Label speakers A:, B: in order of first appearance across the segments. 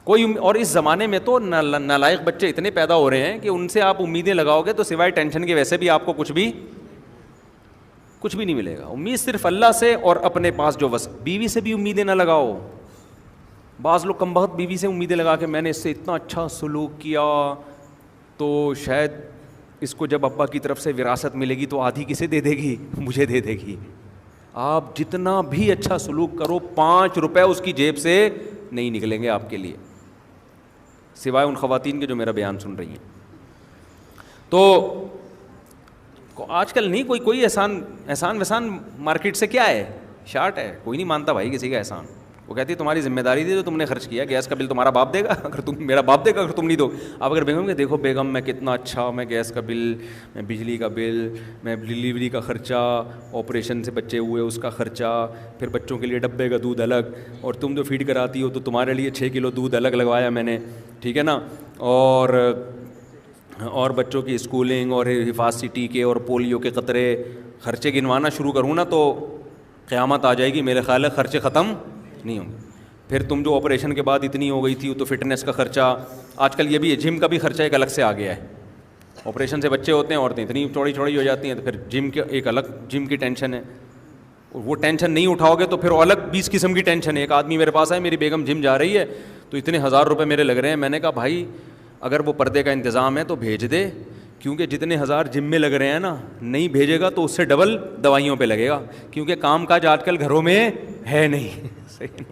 A: کوئی اور اس زمانے میں تو نالائق بچے اتنے پیدا ہو رہے ہیں کہ ان سے آپ امیدیں لگاؤ گے تو سوائے ٹینشن کے ویسے بھی آپ کو کچھ بھی نہیں ملے گا. امید صرف اللہ سے اور اپنے پاس جو بیوی سے بھی امیدیں نہ لگاؤ. بعض لوگ کم بخت بیوی سے امیدیں لگا کے میں نے اس سے اتنا اچھا سلوک کیا تو شاید اس کو جب ابا کی طرف سے وراثت ملے گی تو آدھی کسے دے دے گی؟ مجھے دے دے گی. آپ جتنا بھی اچھا سلوک کرو 5 روپے اس کی جیب سے نہیں نکلیں گے آپ کے لیے, سوائے ان خواتین کے جو میرا بیان سن رہی ہیں. تو آج کل نہیں کوئی احسان وحسان مارکیٹ سے کیا ہے, شارٹ ہے. کوئی نہیں مانتا بھائی کسی کا احسان. وہ کہتی ہے تمہاری ذمہ داری تھی تو تم نے خرچ کیا, گیس کا بل تمہارا باپ دے گا اگر تم, میرا باپ دے گا اگر تم نہیں دو. آپ اگر بیگم کہ دیکھو بیگم میں کتنا اچھا, میں گیس کا بل, میں بجلی کا بل, میں ڈلیوری کا خرچہ, آپریشن سے بچے ہوئے اس کا خرچہ, پھر بچوں کے لیے ڈبے کا دودھ الگ, اور تم جو فیڈ کراتی ہو تو تمہارے لیے 6 کلو دودھ الگ لگوایا میں نے, ٹھیک ہے نا, اور بچوں کی اسکولنگ اور حفاظتی ٹیکے اور پولیو کے قطرے, خرچے گنوانا شروع کروں نا تو قیامت آ جائے گی. میرے خیال ہے خرچے ختم نہیں ہوں گے. پھر تم جو آپریشن کے بعد اتنی ہو گئی تھی تو فٹنس کا خرچہ, آج کل یہ بھی ہے جم کا بھی خرچہ ایک الگ سے آ گیا ہے. آپریشن سے بچے ہوتے ہیں, عورتیں اتنی چوڑی ہو جاتی ہیں تو پھر جم کے ایک الگ جم کی ٹینشن ہے. وہ ٹینشن نہیں اٹھاؤ گے تو پھر الگ 20 قسم کی ٹینشن ہے. ایک آدمی میرے پاس آئے, میری بیگم جم جا رہی ہے تو اتنے 1000 روپے میرے لگ رہے ہیں. میں نے کہا بھائی اگر وہ پردے کا انتظام ہے تو بھیج دے, کیونکہ جتنے 1000 جم میں لگ رہے ہیں نا, نہیں بھیجے گا تو اس سے ڈبل دوائیوں پہ لگے گا, کیونکہ کام کاج آج کل گھروں میں ہے نہیں. صحیح.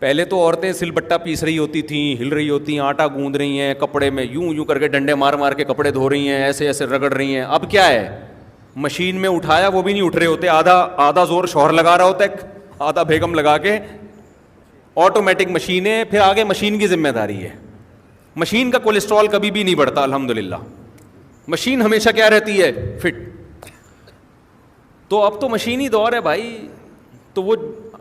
A: پہلے تو عورتیں سل بٹا پیس رہی ہوتی تھیں, ہل رہی ہوتی ہیں, آٹا گوندھ رہی ہیں, کپڑے میں یوں کر کے ڈنڈے مار کے کپڑے دھو رہی ہیں, ایسے رگڑ رہی ہیں. اب کیا ہے, مشین میں اٹھایا وہ بھی نہیں اٹھ رہے ہوتے, آدھا زور شوہر لگا رہا ہوتا ہے, آدھا بیگم لگا کے. آٹومیٹک مشینیں, پھر آگے مشین کی ذمہ داری ہے. مشین کا کولیسٹرول کبھی بھی نہیں بڑھتا الحمدللہ, مشین ہمیشہ کیا رہتی ہے, فٹ. تو اب تو مشینی دور ہے بھائی. تو وہ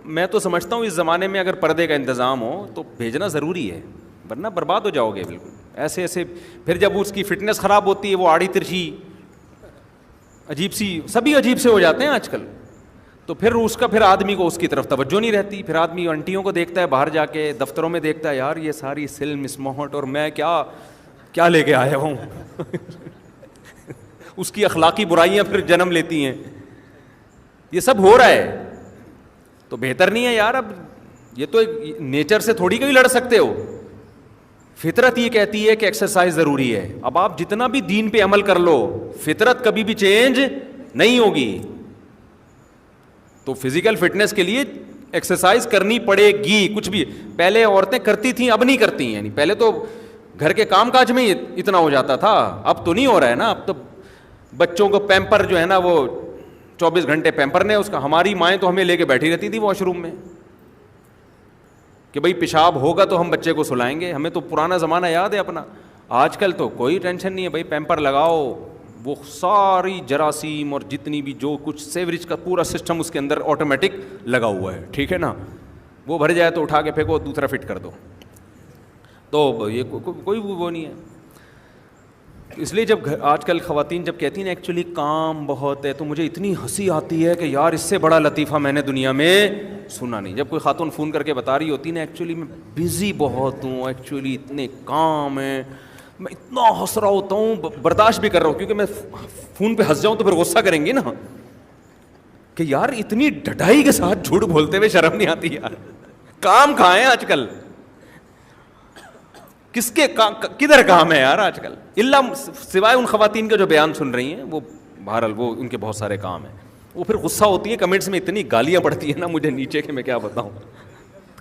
A: میں تو سمجھتا ہوں اس زمانے میں اگر پردے کا انتظام ہو تو بھیجنا ضروری ہے, ورنہ برباد ہو جاؤ گے بالکل. ایسے پھر جب اس کی فٹنس خراب ہوتی ہے, وہ آڑی ترچھی عجیب سی, سبھی عجیب سے ہو جاتے ہیں آج کل, تو پھر اس کا پھر آدمی کو اس کی طرف توجہ نہیں رہتی. پھر آدمی انٹیوں کو دیکھتا ہے باہر جا کے, دفتروں میں دیکھتا ہے یار یہ ساری سل مسموہٹ, اور میں کیا لے کے آیا ہوں. اس کی اخلاقی برائیاں پھر جنم لیتی ہیں. یہ سب ہو رہا ہے تو بہتر نہیں ہے یار. اب یہ تو نیچر سے تھوڑی کوئی لڑ سکتے ہو. فطرت یہ کہتی ہے کہ ایکسرسائز ضروری ہے. اب آپ جتنا بھی دین پہ عمل کر لو, فطرت کبھی بھی چینج نہیں ہوگی. تو فزیکل فٹنس کے لیے ایکسرسائز کرنی پڑے گی. کچھ بھی پہلے عورتیں کرتی تھیں, اب نہیں کرتی ہیں. یعنی پہلے تو گھر کے کام کاج میں اتنا ہو جاتا تھا, اب تو نہیں ہو رہا ہے نا. اب تو بچوں کو پیمپر جو ہے نا, وہ 24 گھنٹے پیمپر نے اس کا. ہماری مائیں تو ہمیں لے کے بیٹھی رہتی تھی واش روم میں کہ بھئی پیشاب ہوگا تو ہم بچے کو سلائیں گے. ہمیں تو پرانا زمانہ یاد ہے اپنا. آج کل تو کوئی ٹینشن نہیں ہے بھائی, پیمپر لگاؤ, وہ ساری جراثیم اور جتنی بھی جو کچھ سیوریج کا پورا سسٹم اس کے اندر آٹومیٹک لگا ہوا ہے, ٹھیک ہے نا. وہ بھر جائے تو اٹھا کے پھینکو, دوسرا فٹ کر دو. تو یہ کوئی وہ نہیں ہے. اس لیے جب آج کل خواتین جب کہتی ہیں نا ایکچولی کام بہت ہے, تو مجھے اتنی ہنسی آتی ہے کہ یار اس سے بڑا لطیفہ میں نے دنیا میں سنا نہیں. جب کوئی خاتون فون کر کے بتا رہی ہوتی نا ایکچولی میں بزی بہت ہوں, ایکچولی اتنے کام ہیں, میں اتنا ہنس رہا ہوتا ہوں, برداشت بھی کر رہا ہوں, کیونکہ میں فون پہ ہنس جاؤں تو پھر غصہ کریں گی نا کہ یار اتنی ڈھٹائی کے ساتھ جھوٹ بولتے ہوئے شرم نہیں آتی یار. کام کہاں ہے آج کل, کس کے کدھر کام ہے یار آج کل, اللہ سوائے ان خواتین کے جو بیان سن رہی ہیں, وہ بہرحال وہ ان کے بہت سارے کام ہیں. وہ پھر غصہ ہوتی ہے, کمنٹس میں اتنی گالیاں پڑتی ہیں نا مجھے نیچے کے, میں کیا بتاؤں.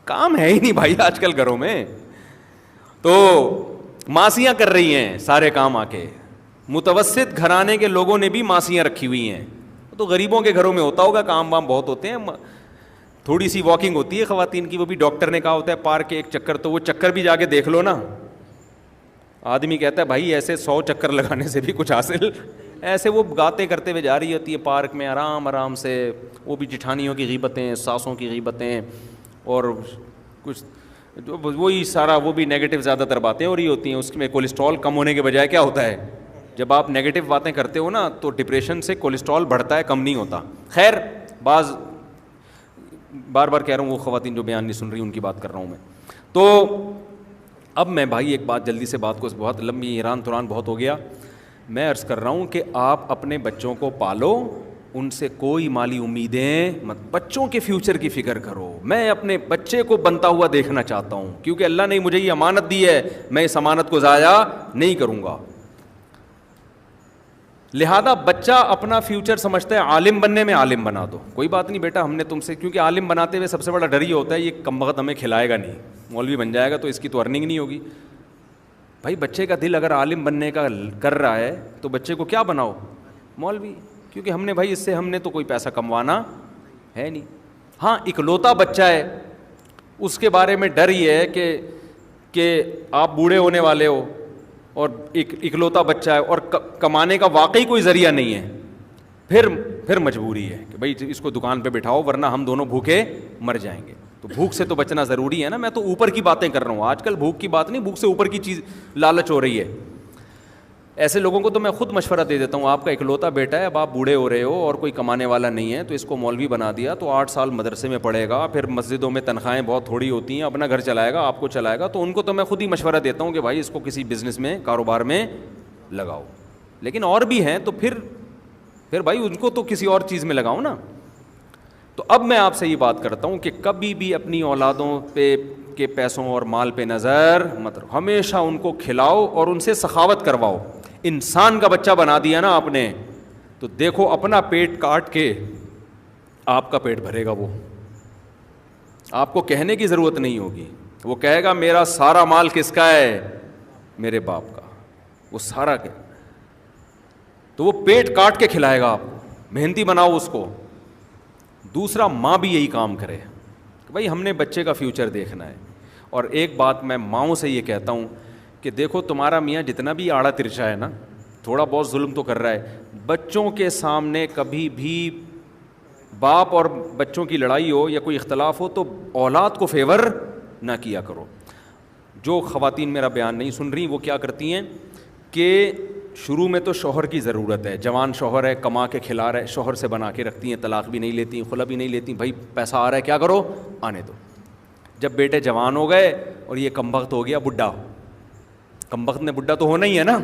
A: کام ہے ہی نہیں بھائی آج کل گھروں میں, تو ماسیاں کر رہی ہیں سارے کام آ کے. متوسط گھرانے کے لوگوں نے بھی ماسیاں رکھی ہوئی ہیں. تو غریبوں کے گھروں میں ہوتا ہوگا, کام وام بہت ہوتے ہیں. تھوڑی سی واکنگ ہوتی ہے خواتین کی, وہ بھی ڈاکٹر نے کہا ہوتا ہے پارک کے ایک چکر, تو وہ چکر بھی جا کے دیکھ لو نا. آدمی کہتا ہے بھائی ایسے 100 چکر لگانے سے بھی کچھ حاصل, ایسے وہ گاتے کرتے ہوئے جا رہی ہوتی ہے پارک میں آرام سے. وہ بھی جٹھانیوں کی غیبتیں, ساسوں کی غیبتیں, اور کچھ وہی سارا, وہ بھی نیگیٹو زیادہ تر باتیں ہو رہی ہوتی ہیں. اس میں کولیسٹرول کم ہونے کے بجائے کیا ہوتا ہے, جب آپ نیگیٹو باتیں کرتے ہو نا تو ڈپریشن سے کولیسٹرول بڑھتا ہے, کم نہیں ہوتا. خیر بار بار کہہ رہا ہوں, وہ خواتین جو بیان نہیں سن رہی ان کی بات کر رہا ہوں میں. تو اب میں بھائی ایک بات جلدی سے، بات کو بہت لمبی ایران تران بہت ہو گیا، میں عرض کر رہا ہوں کہ آپ اپنے بچوں کو پالو، ان سے کوئی مالی امیدیں مت، بچوں کے فیوچر کی فکر کرو. میں اپنے بچے کو بنتا ہوا دیکھنا چاہتا ہوں، کیونکہ اللہ نے مجھے یہ امانت دی ہے، میں اس امانت کو ضائع نہیں کروں گا. لہذا بچہ اپنا فیوچر سمجھتا ہے عالم بننے میں، عالم بنا دو، کوئی بات نہیں بیٹا ہم نے تم سے، کیونکہ عالم بناتے ہوئے سب سے بڑا ڈر یہ ہوتا ہے یہ کم وقت ہمیں کھلائے گا نہیں، مولوی بن جائے گا تو اس کی تو ارننگ نہیں ہوگی. بھائی بچے کا دل اگر عالم بننے کا کر رہا ہے تو بچے کو کیا بناؤ؟ مولوی، کیونکہ ہم نے بھائی اس سے ہم نے تو کوئی پیسہ کموانا ہے نہیں. ہاں اکلوتا بچہ ہے، اس کے بارے میں ڈر یہ ہے کہ آپ بوڑھے ہونے والے ہو اور اکلوتا بچہ ہے اور کمانے کا واقعی کوئی ذریعہ نہیں ہے، پھر مجبوری ہے کہ بھائی اس کو دکان پہ بٹھاؤ ورنہ ہم دونوں بھوکے مر جائیں گے. تو بھوک سے تو بچنا ضروری ہے نا. میں تو اوپر کی باتیں کر رہا ہوں، آج کل بھوک کی بات نہیں، بھوک سے اوپر کی چیز لالچ ہو رہی ہے. ایسے لوگوں کو تو میں خود مشورہ دے دیتا ہوں، آپ کا اکلوتا بیٹا ہے، اب آپ بوڑھے ہو رہے ہو اور کوئی کمانے والا نہیں ہے، تو اس کو مولوی بنا دیا تو 8 سال مدرسے میں پڑھے گا، پھر مسجدوں میں تنخواہیں بہت تھوڑی ہوتی ہیں، اپنا گھر چلائے گا، آپ کو چلائے گا. تو ان کو تو میں خود ہی مشورہ دیتا ہوں کہ بھائی اس کو کسی بزنس میں، کاروبار میں لگاؤ. لیکن اور بھی ہیں تو پھر بھائی ان کو تو کسی اور چیز میں لگاؤ نا. تو اب میں آپ سے یہ بات کرتا ہوں کہ کبھی بھی اپنی اولادوں پہ کے پیسوں اور مال پہ نظر مت رکھو، ہمیشہ ان کو کھلاؤ اور ان سے سخاوت کرواؤ. انسان کا بچہ بنا دیا نا آپ نے تو دیکھو اپنا پیٹ کاٹ کے آپ کا پیٹ بھرے گا. وہ آپ کو کہنے کی ضرورت نہیں ہوگی، وہ کہے گا میرا سارا مال کس کا ہے؟ میرے باپ کا. وہ سارا کہ تو وہ پیٹ کاٹ کے کھلائے گا آپ کو. محنتی بناؤ اس کو. دوسرا، ماں بھی یہی کام کرے کہ بھائی ہم نے بچے کا فیوچر دیکھنا ہے. اور ایک بات میں ماؤں سے یہ کہتا ہوں کہ دیکھو تمہارا میاں جتنا بھی آڑا ترچا ہے نا، تھوڑا بہت ظلم تو کر رہا ہے، بچوں کے سامنے کبھی بھی باپ اور بچوں کی لڑائی ہو یا کوئی اختلاف ہو تو اولاد کو فیور نہ کیا کرو. جو خواتین میرا بیان نہیں سن رہی وہ کیا کرتی ہیں کہ شروع میں تو شوہر کی ضرورت ہے، جوان شوہر ہے، کما کے کھلا رہا ہے، شوہر سے بنا کے رکھتی ہیں، طلاق بھی نہیں لیتی، خلا بھی نہیں لیتی، بھائی پیسہ آ رہا ہے کیا کرو آنے دو. جب بیٹے جوان ہو گئے اور یہ کم بخت ہو گیا بڈھا، کم بخت نے بڈھا تو ہونا ہی ہے نا